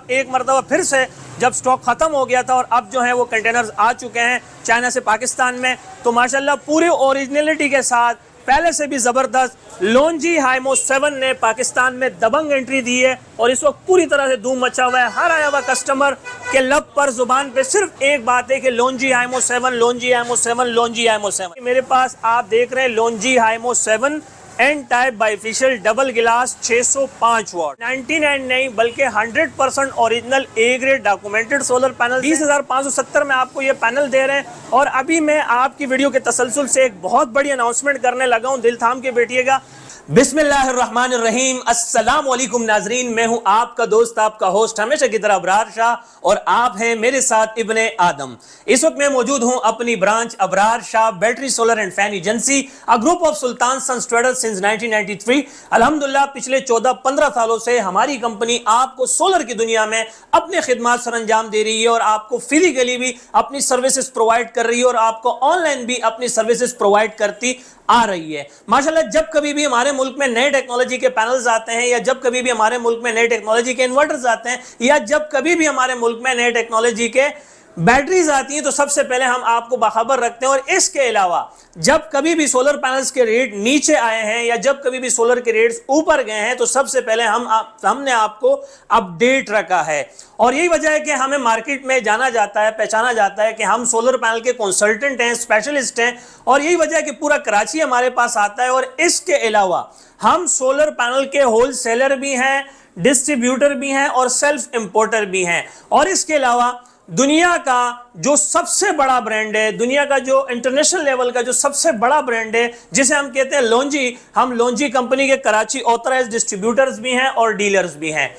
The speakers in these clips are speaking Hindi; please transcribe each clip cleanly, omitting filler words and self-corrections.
अब एक मरतबा फिर से जब स्टॉक ख़त्म हो गया था और अब जो है वो कंटेनर्स आ चुके हैं चाइना से पाकिस्तान में, तो माशाल्लाह पूरी ओरिजिनलिटी के साथ पहले से भी ज़बरदस्त लोंजी हाइमो 7 ने पाकिस्तान में दबंग एंट्री दी है और इस वक्त पूरी तरह से धूम मचा हुआ है। हर आया हुआ कस्टमर के लब पर जुबान पे सिर्फ एक बात है कि लोंजी हाइमो 7, लोंजी हाइमो 7, लोंजी हाइमो 7। मेरे पास आप देख रहे हैं Longi HiMO 7 N type bifacial double glass 605 watt, 99 नहीं बल्कि 100% original A grade documented solar panel 20,570 में आपको ये पैनल दे रहे हैं। और अभी मैं आपकी वीडियो के तसलसल से एक बहुत बड़ी अनाउंसमेंट करने लगा हूं, दिल थाम के बैठिएगा। बिस्मिल्लाहिर्रहमानिर्रहीम, अस्सलाम वालेकुम नाजरीन, मैं हूं आपका दोस्त, आपका होस्ट हमेशा की तरह अबरार शाह और आप हैं मेरे साथ इब्ने आदम। इस वक्त मैं मौजूद हूं अपनी branch Abrar Shah battery solar and fan agency, a group of Sultan sons traders since 1993। अल्हम्दुलिल्लाह पिछले 14-15 सालों से हमारी कंपनी आपको सोलर की दुनिया में अपने खिदमात सर अंजाम दे रही है और आपको फिजिकली भी अपनी सर्विसेज प्रोवाइड कर रही है और आपको ऑनलाइन भी अपनी सर्विसेज प्रोवाइड करती आ रही है। माशाल्लाह जब कभी भी हमारे मुल्क में नए टेक्नोलॉजी के पैनल्स आते हैं या जब कभी भी हमारे मुल्क में नए टेक्नोलॉजी के इन्वर्टर्स आते हैं या जब कभी भी हमारे मुल्क में नए टेक्नोलॉजी के बैटरीज आती हैं तो सबसे पहले हम आपको बाखबर रखते हैं। और इसके अलावा जब कभी भी सोलर पैनल्स के रेट नीचे आए हैं या जब कभी भी सोलर के रेट्स ऊपर गए हैं तो सबसे पहले हमने आपको अपडेट रखा है। और यही वजह है कि हमें मार्केट में जाना जाता है, पहचाना जाता है कि हम सोलर पैनल के कंसल्टेंट हैं, स्पेशलिस्ट हैं। और यही वजह है कि पूरा कराची हमारे पास आता है। और इसके अलावा हम सोलर पैनल के होलसेलर भी हैं, डिस्ट्रीब्यूटर भी हैं और सेल्फ इंपोर्टर भी हैं। और इसके अलावा दुनिया का जो सबसे बड़ा ब्रांड है, दुनिया का जो इंटरनेशनल लेवल का जो सबसे बड़ा ब्रांड है जिसे हम कहते हैं लोंजी, हम लोंजी कंपनी के कराची ऑथराइज्ड डिस्ट्रीब्यूटर्स भी हैं और डीलर्स भी हैं।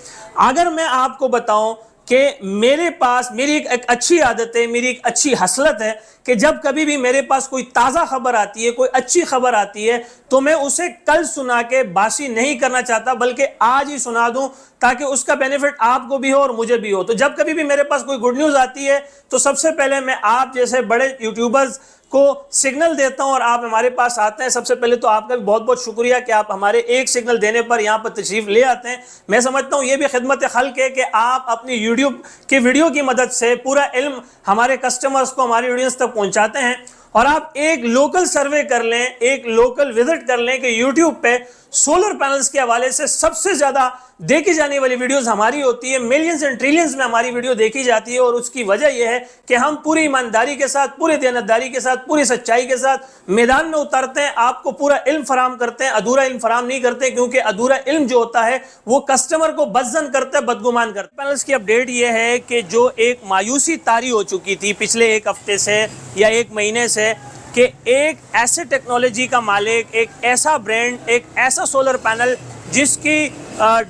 अगर मैं आपको बताऊं कि मेरे पास मेरी एक अच्छी आदत है, मेरी एक अच्छी हसलत है कि जब कभी भी मेरे पास कोई ताज़ा खबर आती है, कोई अच्छी खबर आती है तो मैं उसे कल सुना के बासी नहीं करना चाहता बल्कि आज ही सुना दूं ताकि उसका बेनिफिट आपको भी हो और मुझे भी हो। तो जब कभी भी मेरे पास कोई गुड न्यूज़ आती है तो सबसे पहले मैं आप जैसे बड़े यूट्यूबर्स को सिग्नल देता हूं और आप हमारे पास आते हैं। सबसे पहले तो आपका भी बहुत बहुत शुक्रिया कि आप हमारे एक सिग्नल देने पर यहां पर तशरीफ ले आते हैं। मैं समझता हूं ये भी खिदमत खल्क है कि आप अपनी यूट्यूब की वीडियो की मदद से पूरा इल्म हमारे कस्टमर्स को, हमारी ऑडियंस तक पहुंचाते हैं। और आप एक लोकल सर्वे कर लें, एक लोकल विजिट कर लें कि यूट्यूब पे सोलर पैनल्स के हवाले से सबसे ज्यादा देखी जाने वाली वीडियोस हमारी होती है, मिलियंस एंड ट्रिलियंस में हमारी वीडियो देखी जाती है। और उसकी वजह यह है कि हम पूरी ईमानदारी के साथ, पूरी दयानतदारी के साथ, पूरी सच्चाई के साथ मैदान में उतरते हैं, आपको पूरा इल्म फराम करते हैं, अधूरा इल्म फराम नहीं करते, क्योंकि अधूरा इल्म जो होता है वो कस्टमर को बदजन करता है, बदगुमान करता है। पैनल्स की अपडेट यह है कि जो एक मायूसी तारी हो चुकी थी पिछले एक हफ्ते से या एक महीने से कि एक ऐसे टेक्नोलॉजी का मालिक, एक ऐसा ब्रांड, एक ऐसा सोलर पैनल जिसकी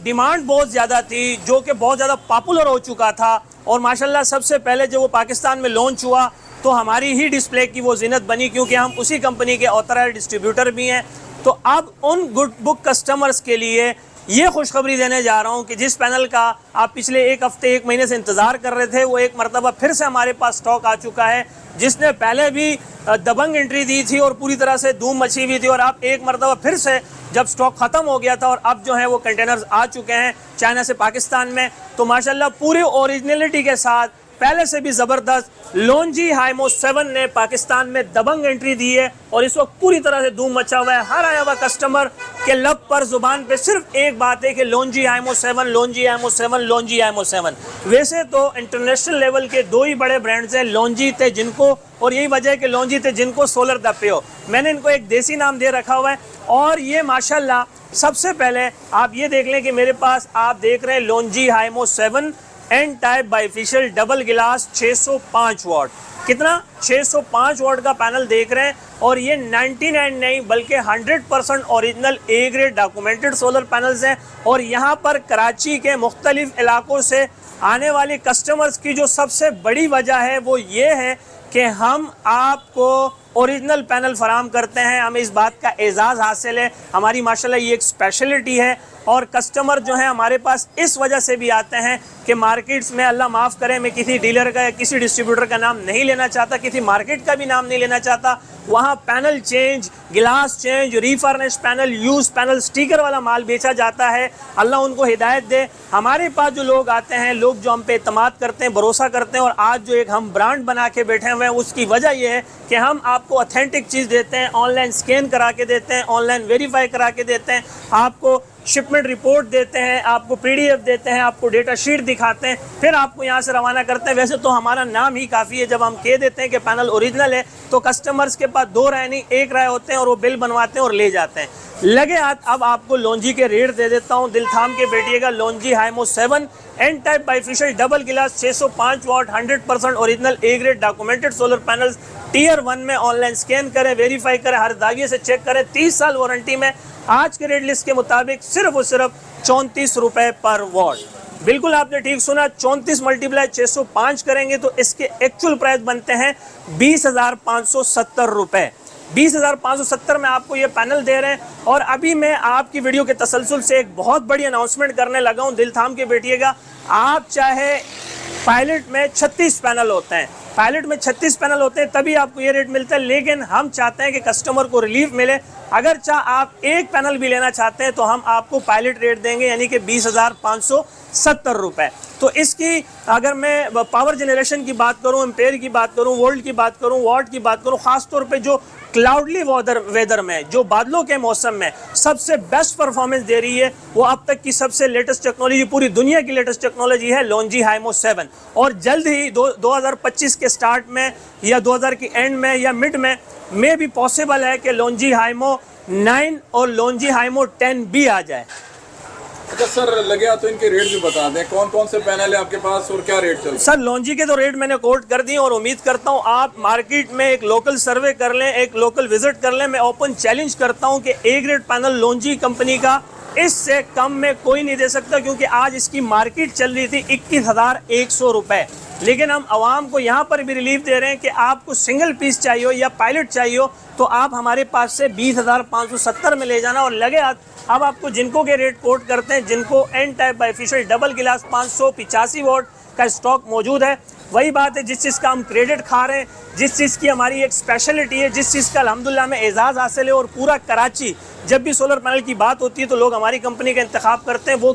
डिमांड बहुत ज़्यादा थी, जो कि बहुत ज़्यादा पॉपुलर हो चुका था और माशाल्लाह सबसे पहले जब वो पाकिस्तान में लॉन्च हुआ तो हमारी ही डिस्प्ले की वो जिन्नत बनी, क्योंकि हम उसी कंपनी के ऑथराइज्ड डिस्ट्रीब्यूटर भी हैं। तो अब उन गुड बुक कस्टमर्स के लिए ये खुशखबरी देने जा रहा हूँ कि जिस पैनल का आप पिछले एक हफ्ते, एक महीने से इंतज़ार कर रहे थे, वो एक मरतबा फिर से हमारे पास स्टॉक आ चुका है, जिसने पहले भी दबंग एंट्री दी थी और पूरी तरह से धूम मची हुई थी। और अब एक मरतबा फिर से जब स्टॉक ख़त्म हो गया था और अब जो है वो कंटेनर्स आ चुके हैं चाइना से पाकिस्तान में, तो माशाल्लाह पूरी ओरिजिनलिटी के साथ पहले से भी ज़बरदस्त लोंजी हाइमो 7 ने पाकिस्तान में दबंग एंट्री दी है और इस वक्त पूरी तरह से धूम मचा हुआ है। हर आया हुआ कस्टमर के लब पर जुबान पे सिर्फ एक बात है कि लोंजी हाइमो 7, लोंजी हाइमो 7, लोंजी हाइमो 7। वैसे तो इंटरनेशनल लेवल के दो ही बड़े ब्रांड्स हैं, लोंजी थे जिनको, और यही वजह है कि लोंजी थे जिनको सोलर द पे हो, मैंने इनको एक देसी नाम दे रखा हुआ है। और ये माशाल्लाह सबसे पहले आप ये देख लें कि मेरे पास आप देख रहे हैं Longi HiMO 7 N type bifacial double glass 605 वाट। कितना? 605 वाट का पैनल देख रहे हैं। और ये 99 नहीं बल्कि 100% original A grade documented solar panels हैं। और यहाँ पर कराची के मुख्तलिफ इलाकों से आने वाले कस्टमर्स की जो सबसे बड़ी वजह है वो ये है कि हम आपको ओरिजिनल पैनल फराम करते हैं। हमें इस बात का एजाज़ हासिल है, हमारी माशाल्लाह ये एक स्पेशलिटी है। और कस्टमर जो है हमारे पास इस वजह से भी आते हैं कि मार्केट्स में, अल्लाह माफ़ करे, मैं किसी डीलर का या किसी डिस्ट्रीब्यूटर का नाम नहीं लेना चाहता, किसी मार्केट का भी नाम नहीं लेना चाहता, वहाँ panel change, glass change, refurbish panel, use panel, sticker वाला माल बेचा जाता है। अल्लाह उनको हिदायत दे। हमारे पास जो लोग आते हैं, लोग जो हम पे एतमाद करते हैं, भरोसा करते हैं, और आज जो एक हम ब्रांड बना के बैठे हुए हैं, उसकी वजह यह है कि हम आपको ऑथेंटिक चीज़ देते हैं, ऑनलाइन स्कैन करा के देते हैं, ऑनलाइन वेरीफाई करा के देते हैं, आपको शिपमेंट रिपोर्ट देते हैं, आपको PDF देते हैं, आपको डेटा शीट दिखाते हैं, फिर आपको यहाँ से रवाना करते हैं। वैसे तो हमारा नाम ही काफ़ी है, जब हम कह देते हैं कि पैनल ओरिजिनल है तो कस्टमर्स के पास दो राय नहीं, एक राय होते हैं और वो बिल बनवाते हैं और ले जाते हैं। लगे हाथ अब आपको लॉन्जी के रेट दे देता हूँ, दिल थाम के बैठिएगा। Longi HiMO 7 N type bifacial double glass 605 watt 100% original A grade documented solar panels tier 1 में। ऑनलाइन स्कैन करें, वेरीफाई करें, हर दागिए से चेक करें, 30 साल वारंटी में। आज के रेट लिस्ट के मुताबिक सिर्फ और सिर्फ 34 रुपए पर वॉट। बिल्कुल आपने ठीक सुना, 34 मल्टीप्लाई 605 करेंगे तो इसके एक्चुअल प्राइस बनते हैं 20,570 रुपए। 20,570 में आपको ये पैनल दे रहे हैं। और अभी मैं आपकी वीडियो के तसलसल से एक बहुत बड़ी अनाउंसमेंट करने लगा हूँ, दिल थाम के बैठिएगा। आप चाहे पायलट में 36 पैनल होते हैं, पायलट में 36 पैनल होते हैं, तभी आपको ये रेट मिलता है। लेकिन हम चाहते हैं कि कस्टमर को रिलीफ मिले। अगर आप एक पैनल भी लेना चाहते हैं तो हम आपको पायलट रेट देंगे, यानी कि 20,570 रुपए। तो इसकी अगर मैं पावर जनरेशन की बात करूं, एम्पेयर की बात करूं, वोल्ट की बात करूं, वॉट की बात करूं, ख़ास तौर पे जो क्लाउडली वेदर में, जो बादलों के मौसम में सबसे बेस्ट परफॉर्मेंस दे रही है, वो अब तक की सबसे लेटेस्ट टेक्नोलॉजी, पूरी दुनिया की लेटेस्ट टेक्नोलॉजी है लॉन्जी हाइमो 7। और जल्द ही 2025 के स्टार्ट में या 2000 की एंड में या मिड में भी पॉसिबल है कि लॉन्जी हाइमो 9 और लॉन्जी हाइमो 10 भी आ जाए। अच्छा सर, लगे तो इनके रेट भी बता दें, कौन कौन से पैनल है आपके पास और क्या रेट चल रहा है? सर लॉन्जी के तो रेट मैंने कोट कर दिए और उम्मीद करता हूं आप मार्केट में एक लोकल सर्वे कर लें, एक लोकल विजिट कर लें। मैं ओपन चैलेंज करता हूं कि A ग्रेड पैनल लॉन्जी कंपनी का इससे कम में कोई नहीं दे सकता, क्योंकि आज इसकी मार्केट चल रही थी 21,100 रुपए। लेकिन हम आवाम को यहाँ पर भी रिलीफ दे रहे हैं कि आपको सिंगल पीस चाहिए हो या पायलट चाहिए हो तो आप हमारे पास से 20,570 में ले जाना। और लगे अब आपको जिनको के रेट कोट करते हैं, जिनको एन टाइप बाइफेशियल डबल गिलास 585 वोट का स्टॉक मौजूद है। वही बात है, जिस चीज़ का हम क्रेडिट खा रहे हैं, जिस चीज़ की हमारी एक स्पेशलिटी है, जिस चीज़ का अल्हम्दुलिल्लाह में एजाज़ हासिल है, और पूरा कराची जब भी सोलर पैनल की बात होती है तो लोग हमारी कंपनी का इंतखाब करते हैं। वो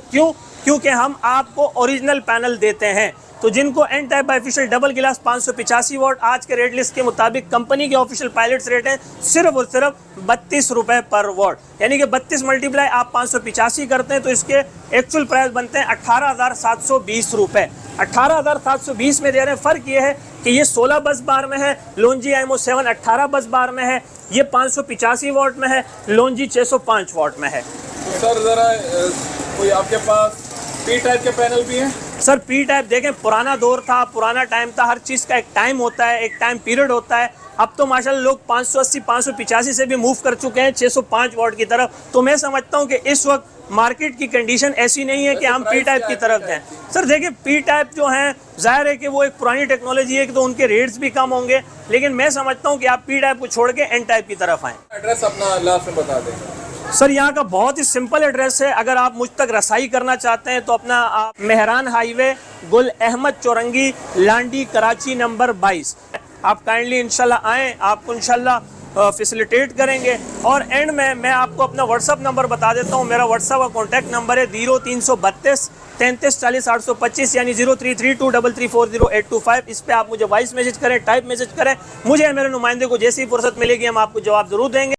क्योंकि हम आपको ओरिजिनल पैनल देते हैं। तो जिनको एन टाइप बाइफेशियल डबल गिलास 585 वोट आज के रेट लिस्ट के मुताबिक कंपनी के ऑफिशियल पायलट्स रेट है सिर्फ और सिर्फ 32 रुपए पर वोट, यानी कि 32 मल्टीप्लाई आप 585 करते हैं तो इसके एक्चुअल प्राइस बनते हैं 18,720 रुपए। 18,720 में दे रहे हैं। फ़र्क ये है कि ये 16 बस बार में है, लॉन्जी हाइमो 7 18 बस बार में है, ये 585 वोट में है, लॉन्जी 605 वोट में है। तो सर ज़रा कोई आपके पास P टाइप के पैनल भी हैं? सर P टाइप देखें, पुराना दौर था, पुराना टाइम था, हर चीज़ का एक टाइम होता है, एक टाइम पीरियड होता है। अब तो माशाल्लाह लोग 580 585 से भी मूव कर चुके हैं 605 वोट की तरफ। तो मैं समझता हूं कि इस वक्त मार्केट की कंडीशन ऐसी नहीं है कि हम P टाइप की तरफ जाएं। सर देखिए, P टाइप जो हैं जाहिर है कि वो एक पुरानी टेक्नोलॉजी है कि तो उनके रेट्स भी कम होंगे, लेकिन मैं समझता हूँ कि आप P टाइप को छोड़ के N टाइप की तरफ आएँ। एड्रेस अपना लास्ट में बता दें। सर यहाँ का बहुत ही सिंपल एड्रेस है। अगर आप मुझ तक रसाई करना चाहते हैं तो अपना मेहरान हाईवे, गुल अहमद चौरंगी, लांडी, कराची नंबर 22। आप काइंडली इंशाल्लाह आएँ, आपको इंशाल्लाह फैसिलिटेट करेंगे। और एंड में मैं आपको अपना व्हाट्सअप नंबर बता देता हूँ। मेरा व्हाट्सअप का कॉन्टैक्ट नंबर है 0332 33 40 825, यानी 033233400825। इस पर आप मुझे वॉइस मैसेज करें, टाइप मैसेज करें, मुझे मेरे नुमाइंदे को जैसी फुर्सत मिलेगी हम आपको जवाब जरूर देंगे।